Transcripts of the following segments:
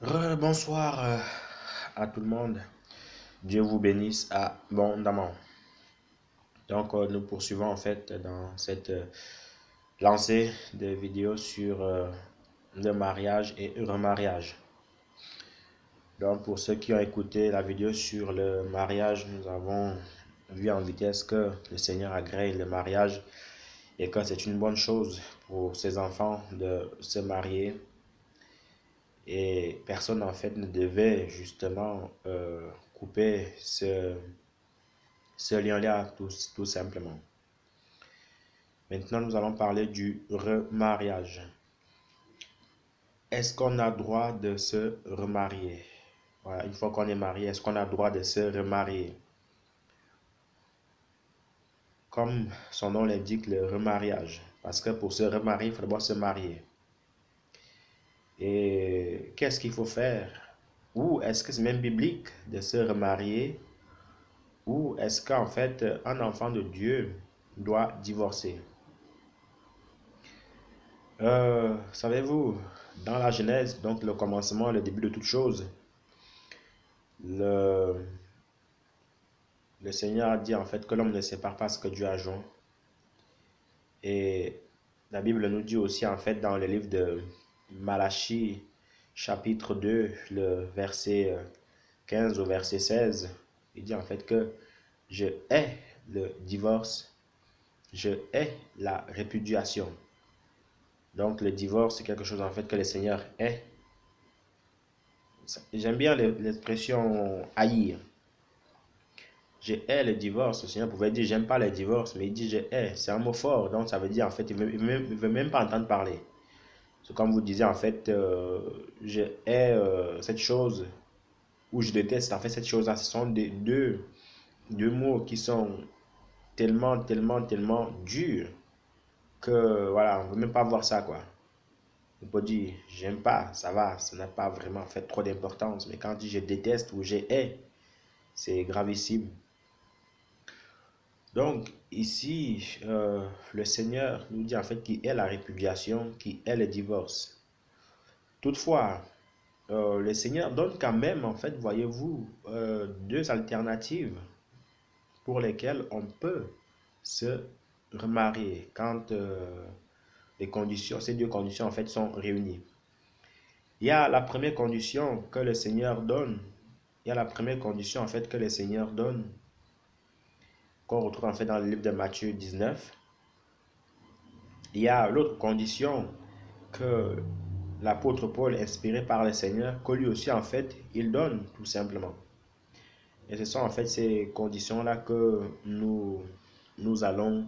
Bonsoir à tout le monde. Dieu vous bénisse abondamment. Donc, nous poursuivons en fait dans cette lancée de vidéos sur le mariage et remariage. Donc, pour ceux qui ont écouté la vidéo sur le mariage, nous avons vu en vitesse que le Seigneur agrée le mariage et que c'est une bonne chose pour ses enfants de se marier. Et personne en fait ne devait justement couper ce lien-là tout simplement. Maintenant, nous allons parler du remariage. Est-ce qu'on a droit de se remarier? Voilà, une fois qu'on est marié, est-ce qu'on a droit de se remarier? Comme son nom l'indique, le remariage. Parce que pour se remarier, il faut d'abord se marier. Et qu'est-ce qu'il faut faire? Ou est-ce que c'est même biblique de se remarier? Ou est-ce qu'en fait, un enfant de Dieu doit divorcer? Savez-vous, dans la Genèse, donc le commencement, le début de toute chose, le, le Seigneur a dit en fait que l'homme ne sépare pas ce que Dieu a joint. Et la Bible nous dit aussi en fait dans le livre de Malachie, chapitre 2, le verset 15 au verset 16, il dit en fait que je hais le divorce, je hais la répudiation. Donc le divorce, c'est quelque chose en fait que le Seigneur hait. J'aime bien l'expression haïr. Je hais le divorce. Le Seigneur pouvait dire j'aime pas le divorce, mais il dit je hais. C'est un mot fort, donc ça veut dire en fait il veut même pas entendre parler. C'est comme vous disiez en fait je hais cette chose ou je déteste en fait cette chose-là. Ce sont deux mots qui sont tellement durs que voilà, on ne veut même pas voir ça quoi. On peut dire j'aime pas, ça va, ça n'a pas vraiment fait trop d'importance. Mais quand on dit je déteste ou je hais, c'est gravissime. Donc ici, le Seigneur nous dit en fait qu'il est la répudiation, qu'il est le divorce. Toutefois, le Seigneur donne quand même, en fait, voyez-vous, deux alternatives pour lesquelles on peut se remarier quand ces deux conditions en fait sont réunies. Il y a la première condition que le Seigneur donne. Il y a la première condition en fait que le Seigneur donne, qu'on retrouve en fait dans le livre de Matthieu 19. Il y a l'autre condition que l'apôtre Paul, inspiré par le Seigneur, que lui aussi en fait, il donne tout simplement. Et ce sont en fait ces conditions-là que nous allons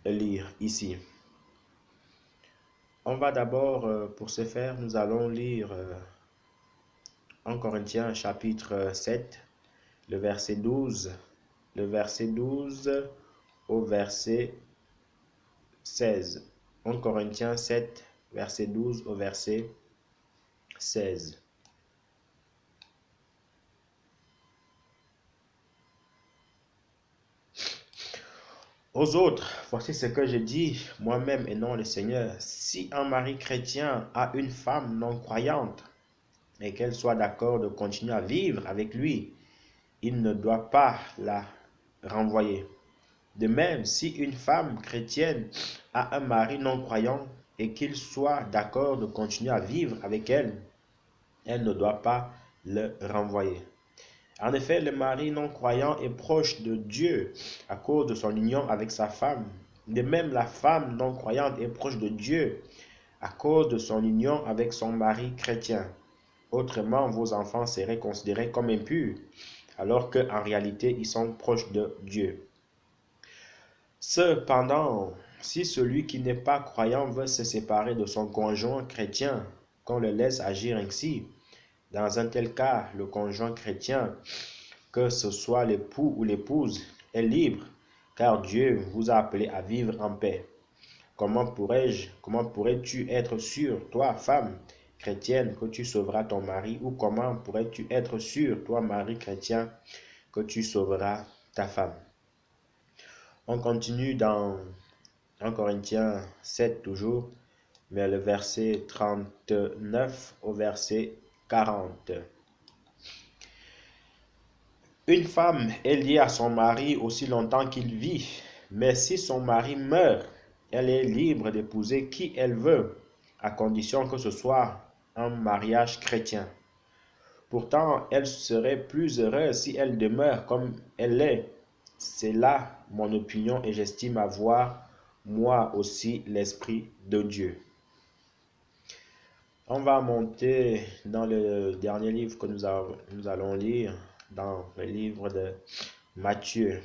lire ici. On va d'abord, pour ce faire, nous allons lire en Corinthiens chapitre 7, le verset 12, au verset 16. En Corinthiens 7, verset 12 au verset 16. Aux autres, voici ce que je dis, moi-même et non le Seigneur. Si un mari chrétien a une femme non croyante et qu'elle soit d'accord de continuer à vivre avec lui, il ne doit pas la renvoyer. De même, si une femme chrétienne a un mari non croyant et qu'il soit d'accord de continuer à vivre avec elle, elle ne doit pas le renvoyer. En effet, le mari non-croyant est proche de Dieu à cause de son union avec sa femme. De même, la femme non-croyante est proche de Dieu à cause de son union avec son mari chrétien. Autrement, vos enfants seraient considérés comme impurs, alors qu'en réalité, ils sont proches de Dieu. Cependant, si celui qui n'est pas croyant veut se séparer de son conjoint chrétien, qu'on le laisse agir ainsi. Dans un tel cas, le conjoint chrétien, que ce soit l'époux ou l'épouse, est libre, car Dieu vous a appelé à vivre en paix. Comment pourrais-tu être sûr, toi, femme chrétienne, que tu sauveras ton mari, ou comment pourrais-tu être sûr, toi, mari chrétien, que tu sauveras ta femme? On continue dans 1 Corinthiens 7 toujours, mais le verset 39 au verset 40. Une femme est liée à son mari aussi longtemps qu'il vit, mais si son mari meurt, elle est libre d'épouser qui elle veut, à condition que ce soit un mariage chrétien. Pourtant, elle serait plus heureuse si elle demeure comme elle est. C'est là mon opinion et j'estime avoir, moi aussi, l'Esprit de Dieu. On va monter dans le dernier livre que nous allons lire, dans le livre de Matthieu.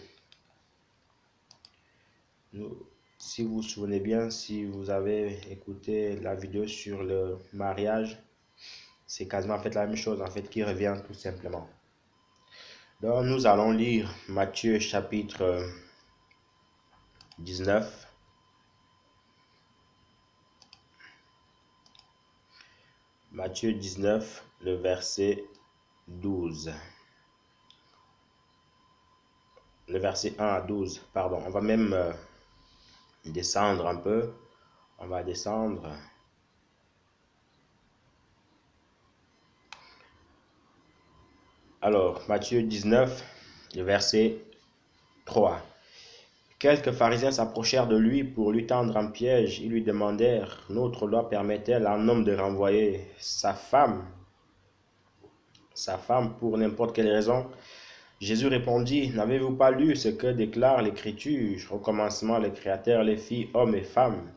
Si vous vous souvenez bien, si vous avez écouté la vidéo sur le mariage, c'est quasiment en fait la même chose en fait qui revient tout simplement. Donc nous allons lire Matthieu chapitre 19. Matthieu 19, le verset 12. Le verset 1 à 12, pardon. On va même descendre un peu. On va descendre. Alors, Matthieu 19, le verset 3. Quelques pharisiens s'approchèrent de lui pour lui tendre un piège. Ils lui demandèrent, notre loi permet-elle à un homme de renvoyer sa femme pour n'importe quelle raison? Jésus répondit, n'avez-vous pas lu ce que déclare l'Écriture? Au commencement, le Créateur les fit hommes et femmes.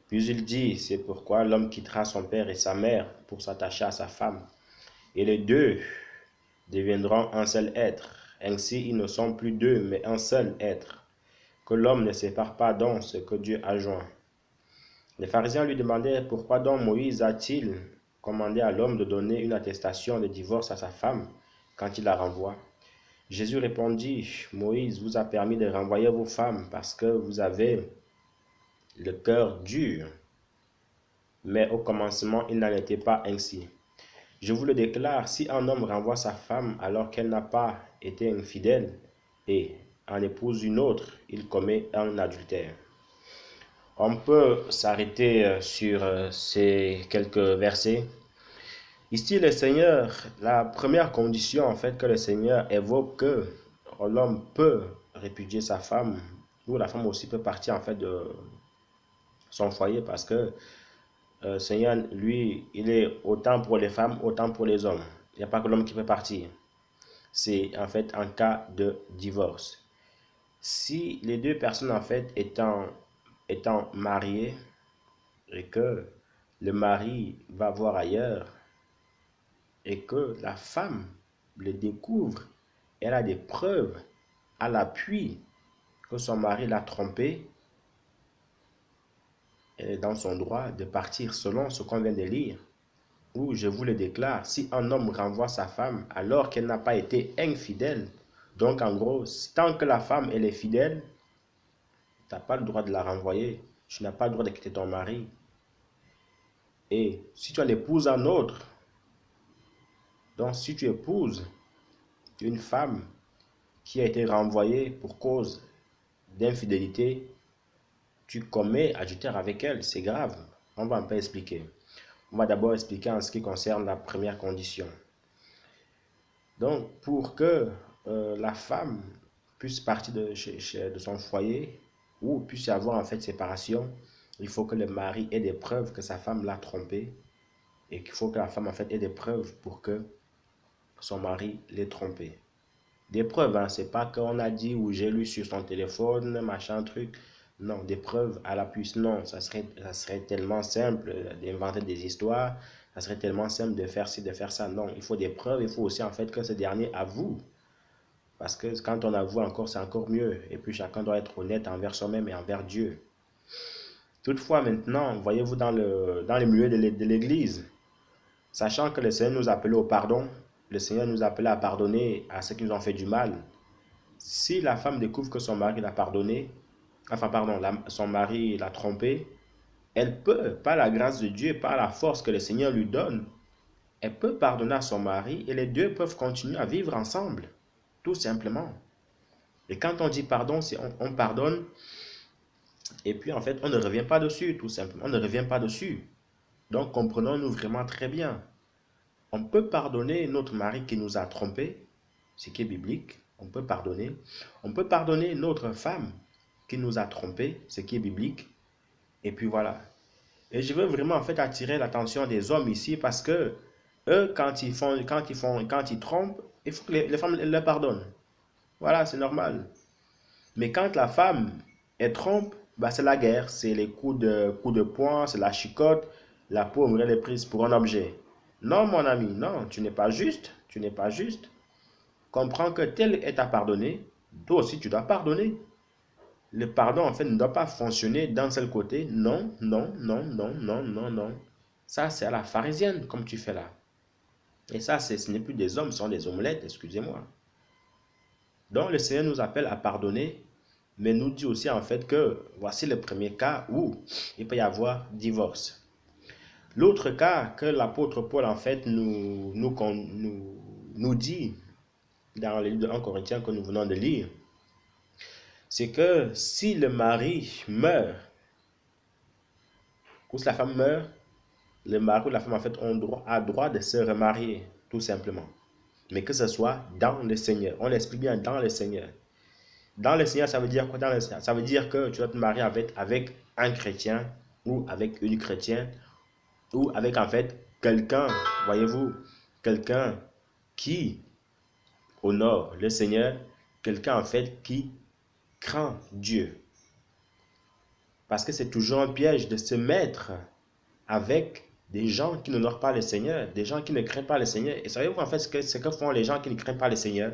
Puis il dit, c'est pourquoi l'homme quittera son père et sa mère pour s'attacher à sa femme. Et les deux deviendront un seul être. Ainsi, ils ne sont plus deux, mais un seul être. Que l'homme ne sépare pas donc ce que Dieu a joint. Les pharisiens lui demandaient, pourquoi donc Moïse a-t-il commandé à l'homme de donner une attestation de divorce à sa femme quand il la renvoie? Jésus répondit, Moïse vous a permis de renvoyer vos femmes parce que vous avez le cœur dur. Mais au commencement, il n'en était pas ainsi. Je vous le déclare, si un homme renvoie sa femme alors qu'elle n'a pas été infidèle et en épouse une autre, il commet un adultère. On peut s'arrêter sur ces quelques versets. Ici, le Seigneur, la première condition en fait que le Seigneur évoque que l'homme peut répudier sa femme, ou la femme aussi peut partir en fait de son foyer parce que le Seigneur, lui, il est autant pour les femmes, autant pour les hommes. Il n'y a pas que l'homme qui peut partir. C'est en fait un cas de divorce. Si les deux personnes en fait étant mariées et que le mari va voir ailleurs, et que la femme le découvre, elle a des preuves à l'appui que son mari l'a trompée, elle est dans son droit de partir selon ce qu'on vient de lire. Ou je vous le déclare, si un homme renvoie sa femme alors qu'elle n'a pas été infidèle, donc en gros, tant que la femme elle est fidèle, tu n'as pas le droit de la renvoyer, tu n'as pas le droit de quitter ton mari. Et si tu as l'épouse un autre, donc si tu épouses une femme qui a été renvoyée pour cause d'infidélité, tu commets adultère avec elle, c'est grave. On va un peu expliquer. On va d'abord expliquer en ce qui concerne la première condition. Donc, pour que la femme puisse partir de son foyer ou puisse y avoir en fait séparation, il faut que le mari ait des preuves que sa femme l'a trompé et qu'il faut que la femme en fait ait des preuves pour que son mari l'ait trompé. Des preuves, hein, c'est pas qu'on a dit ou j'ai lu sur son téléphone, machin truc. Non, des preuves à l'appui. Non, ça serait tellement simple d'inventer des histoires. Ça serait tellement simple de faire ci, de faire ça. Non, il faut des preuves. Il faut aussi en fait que ce dernier avoue. Parce que quand on avoue encore, c'est encore mieux. Et puis chacun doit être honnête envers soi-même et envers Dieu. Toutefois, maintenant, voyez-vous dans les milieux de l'Église, sachant que le Seigneur nous appelait au pardon, le Seigneur nous appelait à pardonner à ceux qui nous ont fait du mal. Si la femme découvre que son mari l'a pardonné, son mari l'a trompé, elle peut, par la grâce de Dieu, par la force que le Seigneur lui donne, elle peut pardonner à son mari et les deux peuvent continuer à vivre ensemble, tout simplement. Et quand on dit pardon, c'est on pardonne et puis en fait on ne revient pas dessus, tout simplement. On ne revient pas dessus. Donc comprenons-nous vraiment très bien. on peut pardonner notre mari qui nous a trompés, ce qui est biblique, on peut pardonner. On peut pardonner notre femme qui nous a trompés, ce qui est biblique. Et puis voilà. Et je veux vraiment en fait attirer l'attention des hommes ici parce que eux, quand ils trompent, il faut que les femmes les pardonnent. Voilà, c'est normal. Mais quand la femme elle trompe, bah, c'est la guerre, c'est les coups de poing, c'est la chicotte, la pauvre elle est prise pour un objet. Non, mon ami, non, tu n'es pas juste, tu n'es pas juste. Comprends que tel est à pardonner, toi aussi tu dois pardonner. Le pardon, en fait, ne doit pas fonctionner d'un seul côté. Non, non, non, non, non, non, non. Ça, c'est à la pharisienne, comme tu fais là. Et ça, ce n'est plus des hommes, ce sont des omelettes, excusez-moi. Donc, le Seigneur nous appelle à pardonner, mais nous dit aussi, en fait, que voici le premier cas où il peut y avoir divorce. L'autre cas que l'apôtre Paul, en fait, nous dit dans le livre de 1 Corinthiens que nous venons de lire, c'est que si le mari meurt, ou si la femme meurt, le mari ou la femme en fait a droit de se remarier, tout simplement. Mais que ce soit dans le Seigneur. On l'explique bien dans le Seigneur. Dans le Seigneur, ça veut dire quoi dans le Seigneur? Ça veut dire que tu dois te marier avec un chrétien ou avec une chrétienne ou avec en fait quelqu'un, voyez-vous, quelqu'un qui honore le Seigneur, quelqu'un en fait qui craint Dieu. Parce que c'est toujours un piège de se mettre avec des gens qui n'honorent pas le Seigneur, des gens qui ne craignent pas le Seigneur. Et savez-vous en fait ce que font les gens qui ne craignent pas le Seigneur?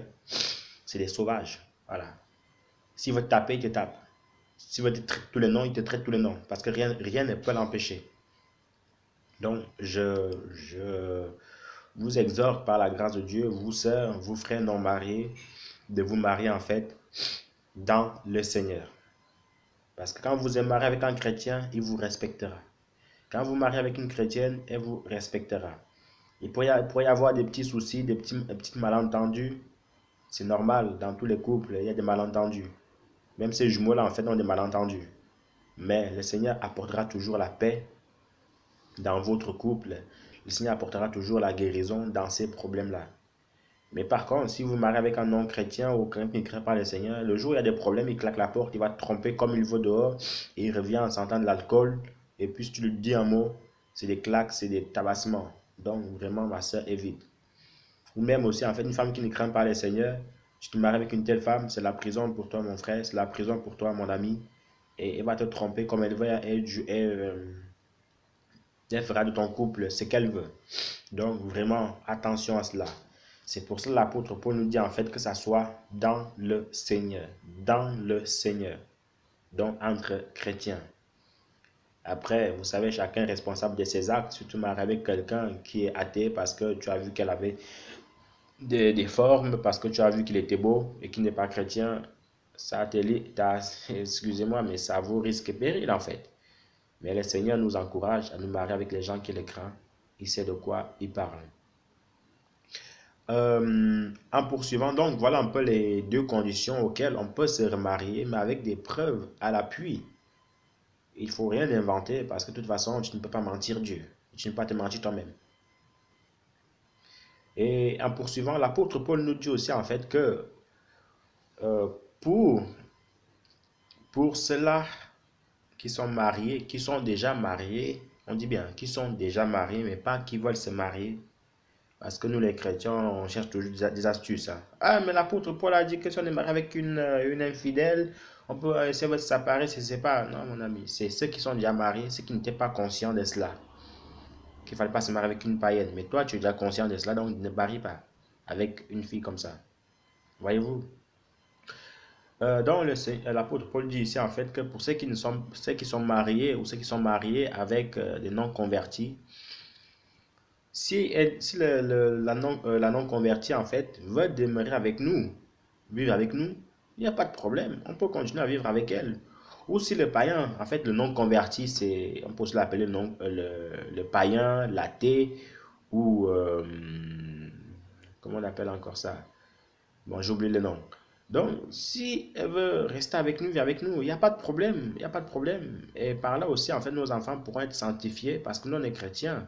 C'est des sauvages. Voilà. S'il veut te taper, il te tape. S'il veut te traiter tous les noms, il te traite tous les noms. Parce que rien ne peut l'empêcher. Donc, je vous exhorte par la grâce de Dieu, vous sœurs, vous frères non mariés, de vous marier en fait dans le Seigneur. Parce que quand vous êtes marié avec un chrétien, il vous respectera. Quand vous mariez avec une chrétienne, elle vous respectera. Il pourrait y avoir des petits soucis, des petits malentendus. C'est normal, dans tous les couples, il y a des malentendus. Même ces jumeaux-là, en fait, ont des malentendus. Mais le Seigneur apportera toujours la paix dans votre couple. Le Seigneur apportera toujours la guérison dans ces problèmes-là. Mais par contre, si vous mariez avec un non-chrétien ou quelqu'un qui ne craint pas le Seigneur, le jour où il y a des problèmes, il claque la porte, il va te tromper comme il veut dehors, et il revient en sentant de l'alcool. Et puis si tu lui dis un mot, c'est des claques, c'est des tabassements. Donc vraiment, ma soeur, évite. Ou même aussi, en fait, une femme qui ne craint pas le Seigneur, si tu te maries avec une telle femme, c'est la prison pour toi, mon frère, c'est la prison pour toi, mon ami. Et elle va te tromper comme elle veut, elle fera de ton couple ce qu'elle veut. Donc vraiment, attention à cela. C'est pour ça que l'apôtre Paul nous dit en fait que ça soit dans le Seigneur. Dans le Seigneur. Donc entre chrétiens. Après, vous savez, chacun est responsable de ses actes. Si tu maries avec quelqu'un qui est athée parce que tu as vu qu'elle avait des formes, parce que tu as vu qu'il était beau et qu'il n'est pas chrétien, ça excusez-moi, mais ça vous risque péril en fait. Mais le Seigneur nous encourage à nous marier avec les gens qui le craignent. Il sait de quoi il parle. En poursuivant, donc voilà un peu les deux conditions auxquelles on peut se remarier, mais avec des preuves à l'appui. Il ne faut rien inventer parce que de toute façon, tu ne peux pas mentir Dieu. Tu ne peux pas te mentir toi-même. Et en poursuivant, l'apôtre Paul nous dit aussi en fait que euh, pour, pour ceux-là qui sont mariés, qui sont déjà mariés, on dit bien qui sont déjà mariés, mais pas qui veulent se marier. Parce que nous, les chrétiens, on cherche toujours des astuces. Hein. Ah, mais l'apôtre Paul a dit que si on est marié avec une infidèle, on peut essayer de se séparer, c'est pas. Non, mon ami, c'est ceux qui sont déjà mariés, ceux qui n'étaient pas conscients de cela. Qu'il ne fallait pas se marier avec une païenne. Mais toi, tu es déjà conscient de cela, donc ne marie pas avec une fille comme ça. Voyez-vous? Donc, l'apôtre Paul dit ici, en fait, que pour ceux qui sont mariés ou ceux qui sont mariés avec des non-convertis, si la non-convertie, en fait, veut demeurer avec nous, vivre avec nous, il n'y a pas de problème. On peut continuer à vivre avec elle. Ou si le païen, en fait, le non-converti, on peut se l'appeler le païen, l'athée, ou comment on appelle encore ça? Bon, j'oublie le nom. Donc, si elle veut rester avec nous, vivre avec nous, il n'y a pas de problème. Il n'y a pas de problème. Et par là aussi, en fait, nos enfants pourront être sanctifiés parce que nous, on est chrétiens.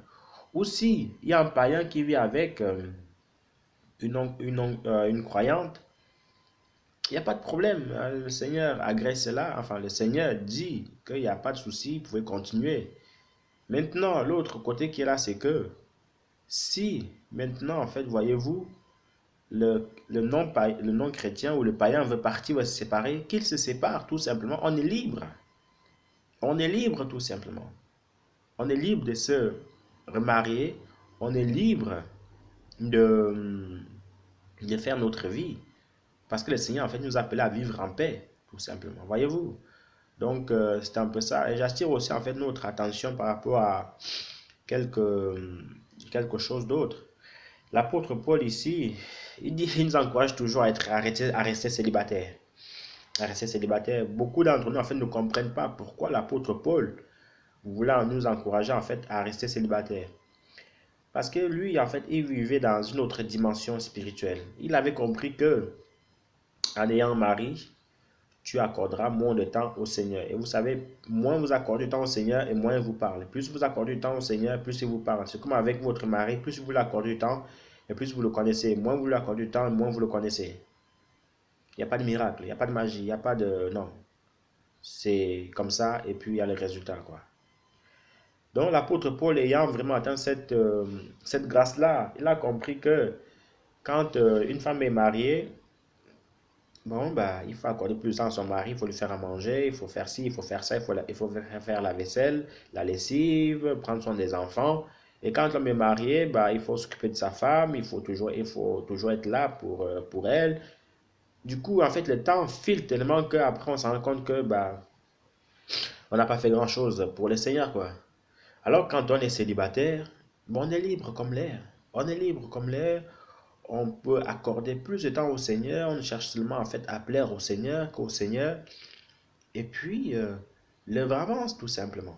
Ou si il y a un païen qui vit avec une croyante, il n'y a pas de problème. Le Seigneur agrée cela. Enfin, le Seigneur dit qu'il n'y a pas de souci, vous pouvez continuer. Maintenant, l'autre côté qui est là, c'est que si maintenant, en fait, voyez-vous, le non-chrétien ou le païen veut partir ou se séparer, qu'il se sépare tout simplement. On est libre. On est libre tout simplement. On est libre de se remarier. On est libre de, de faire notre vie. Parce que le Seigneur, en fait, nous appelle à vivre en paix, tout simplement. Voyez-vous? Donc, c'est un peu ça. Et j'attire aussi, en fait, notre attention par rapport à quelque chose d'autre. L'apôtre Paul, ici, il nous encourage toujours à rester célibataire. À rester célibataire. Beaucoup d'entre nous, en fait, ne comprennent pas pourquoi l'apôtre Paul voulait nous encourager, en fait, à rester célibataire. Parce que lui, en fait, il vivait dans une autre dimension spirituelle. Il avait compris que, en ayant un mari, tu accorderas moins de temps au Seigneur. Et vous savez, moins vous accordez du temps au Seigneur et moins il vous parle. Plus vous accordez du temps au Seigneur, plus il vous parle. C'est comme avec votre mari, plus vous l'accordez du temps et plus vous le connaissez. Moins vous l'accordez du temps et moins vous le connaissez. Il n'y a pas de miracle, il n'y a pas de magie, il n'y a pas de... Non. C'est comme ça et puis il y a le résultat, quoi. Donc l'apôtre Paul ayant vraiment atteint cette grâce-là, il a compris que quand une femme est mariée, bon, bah, il faut accorder plus de temps à son mari, il faut lui faire à manger, il faut faire ci, il faut faire ça, il faut faire la vaisselle, la lessive, prendre soin des enfants. Et quand l'homme est marié, bah, il faut s'occuper de sa femme, il faut toujours être là pour elle. Du coup, en fait, le temps file tellement qu'après, on se rend compte que bah, on n'a pas fait grand-chose pour le Seigneur, quoi. Alors, quand on est célibataire, bon, on est libre comme l'air. On est libre comme l'air. On peut accorder plus de temps au Seigneur. On cherche seulement en fait à plaire au Seigneur qu'au Seigneur. Et puis, l'œuvre avance tout simplement.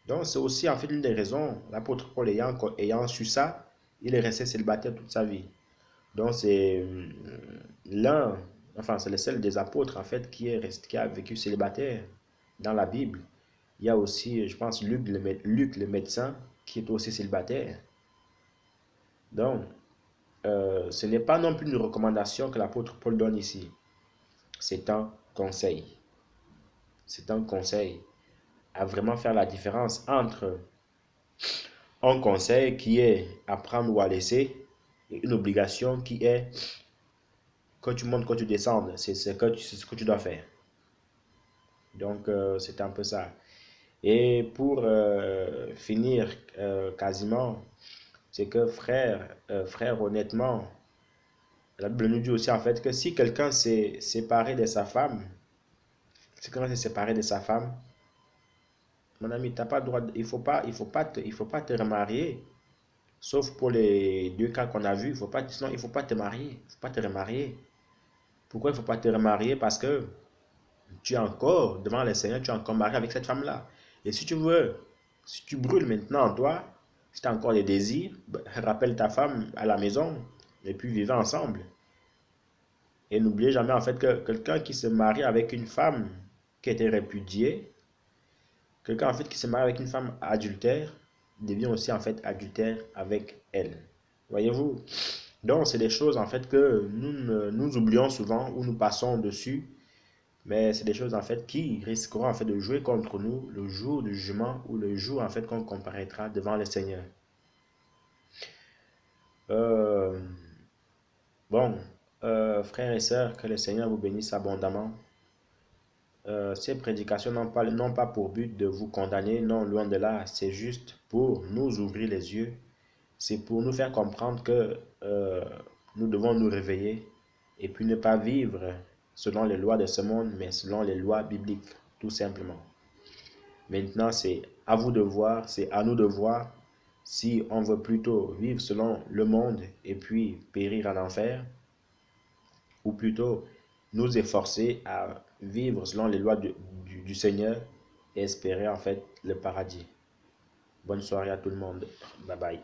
Donc, c'est aussi en fait une des raisons, l'apôtre Paul ayant su ça, il est resté célibataire toute sa vie. Donc, c'est l'un, enfin, c'est le seul des apôtres en fait qui a vécu célibataire dans la Bible. Il y a aussi, je pense, Luc le médecin qui est aussi célibataire. Donc, ce n'est pas non plus une recommandation que l'apôtre Paul donne ici. C'est un conseil. C'est un conseil à vraiment faire la différence entre un conseil qui est à prendre ou à laisser et une obligation qui est que tu montes, que tu descendes. C'est ce que tu dois faire. Donc, c'est un peu ça. Et pour finir quasiment, c'est que frère, honnêtement, la Bible nous dit aussi en fait que si quelqu'un s'est séparé de sa femme, si quelqu'un s'est séparé de sa femme, mon ami, t'as pas le droit, il faut pas te remarier. Sauf pour les deux cas qu'on a vus, sinon il faut pas te marier, il faut pas te remarier. Pourquoi il faut pas te remarier? Parce que tu es encore, devant le Seigneur, tu es encore marié avec cette femme-là. Et si tu veux, si tu brûles maintenant en toi, si tu as encore des désirs, rappelle ta femme à la maison et puis vivez ensemble. Et n'oubliez jamais en fait que quelqu'un qui se marie avec une femme qui a été répudiée, quelqu'un en fait qui se marie avec une femme adultère, devient aussi en fait adultère avec elle. Voyez-vous? Donc c'est des choses en fait que nous oublions souvent ou nous passons dessus, mais c'est des choses en fait qui risqueront en fait de jouer contre nous le jour du jugement ou le jour en fait qu'on comparaîtra devant le Seigneur. Euh, bon, frères et sœurs, que le Seigneur vous bénisse abondamment. Ces prédications n'ont pas pour but de vous condamner, non, loin de là, c'est juste pour nous ouvrir les yeux, c'est pour nous faire comprendre que nous devons nous réveiller et puis ne pas vivre selon les lois de ce monde, mais selon les lois bibliques, tout simplement. Maintenant, c'est à vous de voir, c'est à nous de voir si on veut plutôt vivre selon le monde et puis périr en enfer, ou plutôt nous efforcer à vivre selon les lois du Seigneur et espérer en fait le paradis. Bonne soirée à tout le monde. Bye bye.